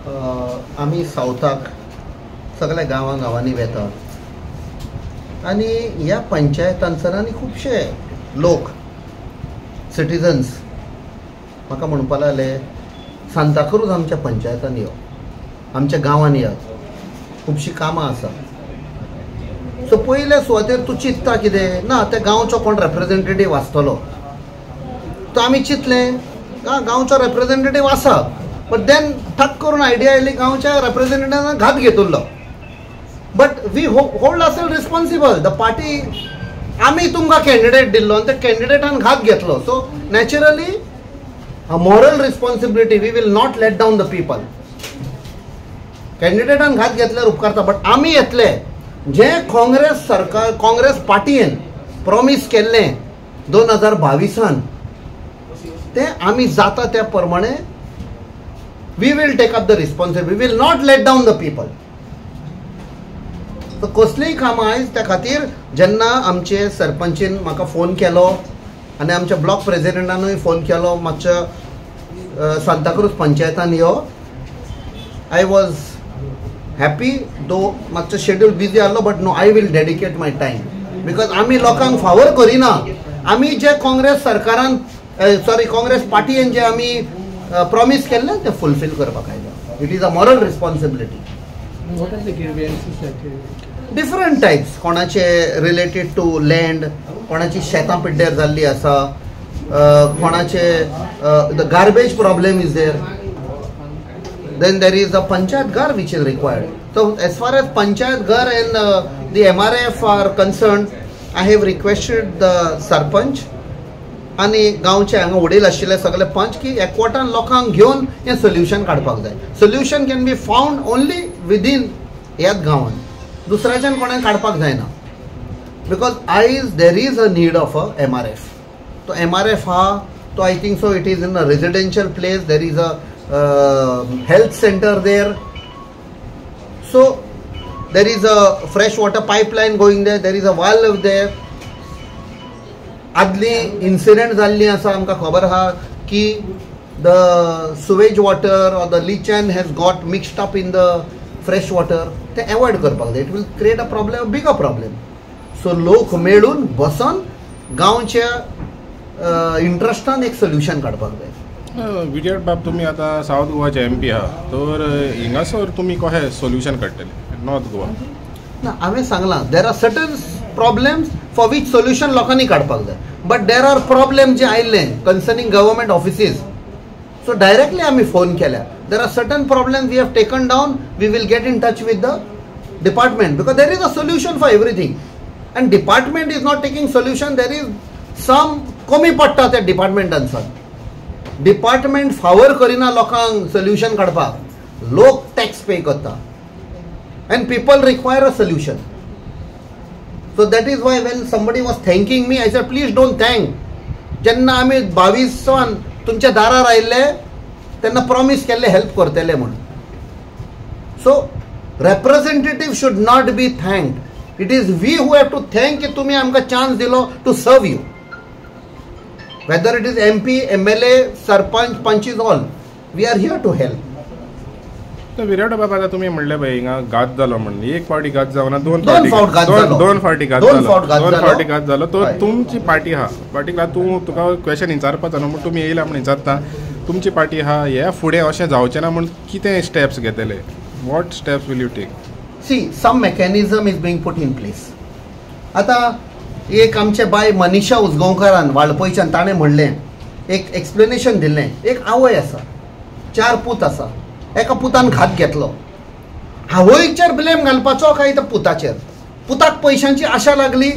आमी सावथाक सगळ्या गांवांनी वेतात आणि ह्या पंचायतांसरांनी खुबशे लोक सिटिजन्स म्हाका म्हणपाक लागले सांताक्रूज आमच्या पंचायतान यो, आमच्या गांवांनी या, खुबशीं कामां आसा. सो पयल्या सुवातेर तूं चिंतता कितें ना त्या गांवचो कोण रेप्रेजेंटेटीव आसतलो. तो आमी चिंतलें गांवचो रेप्रेजेंटेटीव आसा, बट देन ठक करून आयडिया आयली गांवच्या रेप्रेजेंटेटिवान घात घेतिल्लो. But we hold ourselves responsible. The party आमी तुमकां कॅन्डिडेट दिल्लो आनी त्या कॅन्डिडेटान घात घेतलो. So naturally a moral responsibility we will not let down the people. कॅन्डिडेटान घात घेतल्यार उपकारता, बट आमी येतले जे काँग्रेस सरकार काँग्रेस पार्टीन प्रॉमीस केल्लें 2022 ते आमी जाता त्या प्रमाणे we will take up the responsibility. We will not let down the people. So कसलीय कामां आयज त्या खातीर जेन्ना आमचे सरपंचीन म्हाका फोन केलो आनी आमच्या ब्लॉक प्रेसिडेंटानूय फोन केलो मातशें सांताक्रूज पंचायतान यो, आय वॉज हॅपी दो मातसो शेड्यूल बिजी आसलो, but no I will dedicate my time. Because आमी लोकांक फावर करिना. आमी जे काँग्रेस सरकारान काँग्रेस पार्टीन जे आमी प्रॉमीस केल्लें ते फुलफील करपाक आयल्या. It is a moral responsibility. Different types. कोणाचे रिलेटेड टू लँड, कोणाची शेतां पिड्ड्यार जाल्ली आसा, कोणाचे the garbage problem is there. Then there is a panchayat gar which is required. So as far as panchayat gar and the MRF are concerned, I have requested the sarpanch आणि गांवचे हांगा उडेल आशिल्ले सगळे पंच की एकवटान लोकांक घेवन हें सोल्युशन काडपाक जाय. Solution can be found only within ह्याच गांवान, दुसऱ्याच्यान कोणें काडपाक जायना. बिकॉज आयज देर is a need of a MRF. तो MRF हा तो I think so it is in a residential place. There is a health center there, so there is a fresh water pipeline going there, there is a valve there. adli incident zalli asa amka khabar ha ki the sewage water or the leachant has got mixed up in the fresh water. te avoid karpak जाय. it will create a problem, a bigger problem. so lok मेळून बसन गांवच्या इंटरेस्टान एक solution काडपाक जाय. विजय बाब तुम्ही आता साऊथ गोवाचे MP आहात, तर हिंगासर तुम्ही कशें सोल्युशन काडटले नॉर्थ गोवा? ना हांवें सांगलां there are certain problems for which solution लोकांनी काडपाक जाय. बट देर आर प्रॉब्लेम जे आयिल्ले concerning government offices. So directly आमी फोन केल्या. There are certain problems we have taken down. We will get in touch with the department because there is a solution for everything. And department is not taking solution. There is some कमी पडटा त्या डिपार्टमेंटांसान. Department फावर करिना लोकांक solution काडपाक. लोक tax pay करता and people require a solution. So that is why when somebody was thanking me I said please don't thank. जेन्ना आमी 22 तुमच्या दारार आयिल्ले तेन्ना प्रॉमीस केल्ले हेल्प करतले म्हणून. So representative should not be thanked. It is we who have to thank की तुमी आमकां चान्स दिलो to serve you. whether it is MP, MLA, sarpanch, punches, all we are here to help. तर विराट बाबा आता तुम्ही म्हणले पळय हिंगा घात जालो म्हणून एक फावटी घात जावना दोन फावटी घात जालो. तो तुमची पार्टी हा पर्टिक्युलर तुका क्वेश्चन विचारपाचो न्हू, तुम्ही येयला म्हणून विचारता तुमची पार्टी हा ह्या फुडें अशें जावचें ना म्हणून कितें स्टेप्स घेतले? What steps will you take? See some mechanism is being put in place. आता एक आमचे बाय मनीषा उजगांवकारान वाळपयच्यान ताणें म्हणलें एक एक्सप्लेनेशन दिल्लें. एक आवय आसा, 4 पूत आसा. एका पुतान घात घेतलो. आवयचेर ब्लेम घालपाचो काय त्या पुताचेर? पुताक पयशांची आशा लागली.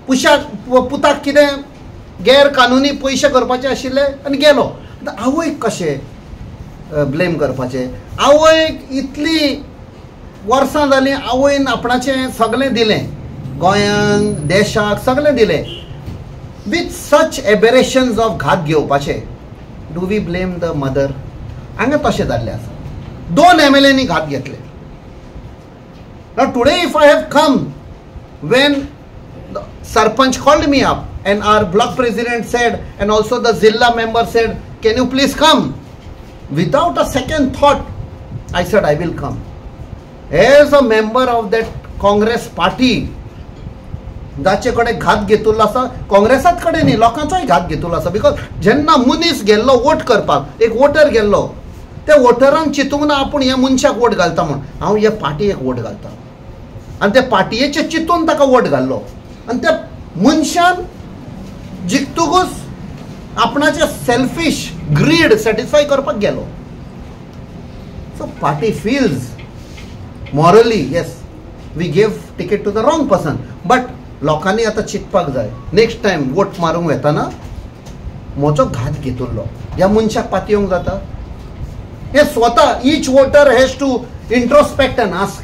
पुताक कितें गैर कानुनी पयशे करपाचे आशिल्ले आनी गेलो. आवयक कशें ब्लेम करपाचें? आवयक इतली वर्सां जालीं आवयन आपणाचें सगळें दिलें, गोंयांक देशाक सगळें दिलें. विथ सच एबेरेशन्स ऑफ घात घेवपाचे do we blame the mother? हांगा तशें जाल्लें आसा. 2 MLAंनी घात घेतले. Now today if I have come when sarpanch called me up and our block president said and also the zilla member said can you please come without a second thought, I said I will come. As a member of that Congress party, जाचे कडेन घात घेतलो आसा, काँग्रेसात कडेन न्ही, लोकांचोय घात घेतलो आसा. बिकॉज जेन्ना मनीस गेल्लो वोट करपाक, एक वोटर गेल्लो, त्या वोटरान चिंतूंक ना आपूण ह्या मनशाक वोट घालता म्हूण, हांव ह्या पार्टीक वोट घालता. आनी त्या पार्टीयेचे चिंतून ताका वोट घाल्लो. आनी त्या मनशान जिखतकूच आपणाचे सेल्फिश ग्रीड सॅटिस्फाय करपाक गेलो. So party feels morally yes we gave ticket to the wrong person. But लोकांनी आता चिंतपाक जाय, नेक्स्ट टायम वोट मारूंक येताना म्हजो घात घेतिल्लो ह्या मनशाक पातयेवंक जाता. हे स्वता ईच voter has to introspect and ask,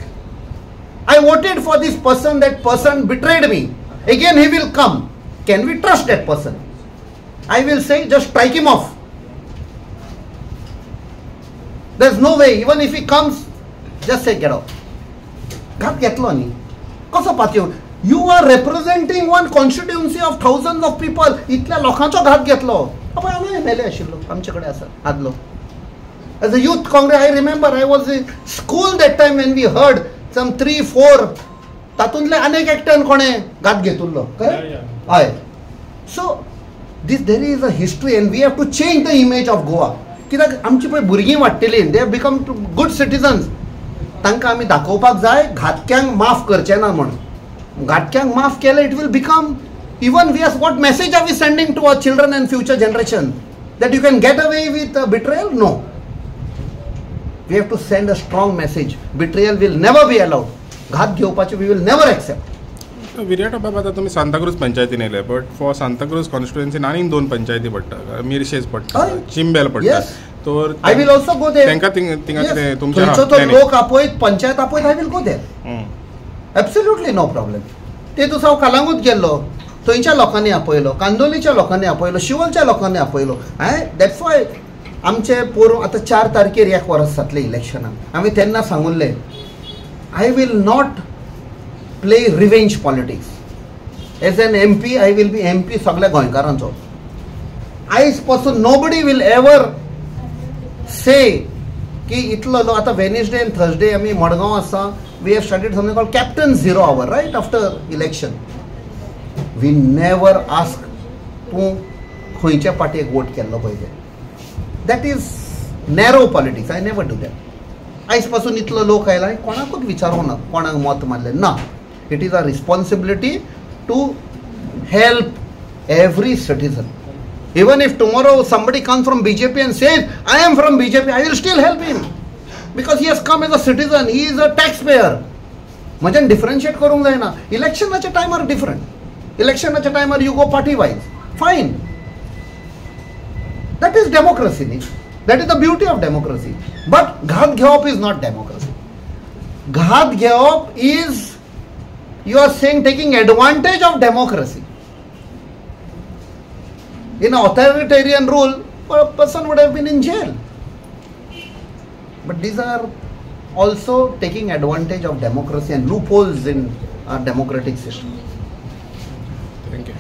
I voted for this person, that person betrayed me, again he will come, can we trust that person? I will say just strike him off. There's no way, even if he comes, just say get out. घात घेतलो न्ही, कसो पातयो. You are representing one constituency of thousands of people. इतल्या लोकांचो घात घेतलो. आपण आमी एमएलए आशिल्लो, आमचे कडेन आसा आदलो. As a youth Congress, I remember I was in school that time when we heard some 3-4 तातूंतले अनेक एकट्यान कोणे घात घेतिल्लो. हय. सो this there is a history and we have to change the image of Goa. कित्याक आमची पळय भुरगीं वाडटलीं, they have become good citizens. तांकां आमी दाखोवपाक जाय घातक्यांक माफ करचें ना म्हूण. घातक्यांक माफ केलें it will become, even we are, what message are we sending to our children and future generation? That you can get away with betrayal? No. We have to send a strong message. Betrayal will never be allowed. घात घेवपाचे we will never accept. Virat बाबा, आता तुम्ही सांताक्रूज पंचायतीन येयले, but for Santacruz कॉन्स्टिट्युएन्सीन आनीक 2 पंचायती पडटा, मिरशेज पडटा, चिंबेल पडटा. तर I will also go there. तांकां थिंगा कितें तुमच्या थंयचो तो लोक आपयत, panchayat आपयत, I will go there. Absolutely no problem. ते दिसा हांव कालांगूट गेल्लो, थंयच्या लोकांनी आपयलो, कांदोलीच्या लोकांनी आपयलो, शिवोलच्या लोकांनी आपयलो. दॅट्स वाय आमचे पोर आतां 4 तारखेर 1 वर्स जातले इलेक्शनाक. आमी तेन्ना सांगुल्लें I will not play revenge politics. As an MP I will be MP सगळ्या गोंयकारांचो. आयज पासून नोबडी विल एवर से की इतलो लो. आतां वेनेसडे एंड थर्सडे आमी मडगांव आसा, we have started something called captain 0 hour right after election. We never ask तूं खंयच्या पार्टीक वोट केल्लो पळय ते. That is narrow politics. I never do that. आयज पासून इतलो लोक आयला, कोणाकूच विचारूंक ना कोणाक मत मारलें ना. It is a responsibility to help every citizen. Even if tomorrow somebody comes from BJP and says, I am from BJP, I will still help him. Because he has come as a citizen, he is a taxpayer. म्हज्यान differentiate करूंक जायना. इलेक्शनाच्या टायमार different. इलेक्शनाच्या टायमार you go party wise, fine. That is democracy. That is the beauty of democracy. But घात घेवप is not democracy. घात घेवप is, you are saying, taking advantage of democracy. In an authoritarian rule, a person would have been in jail. But these are also taking advantage of democracy and loopholes in our democratic system. Thank you.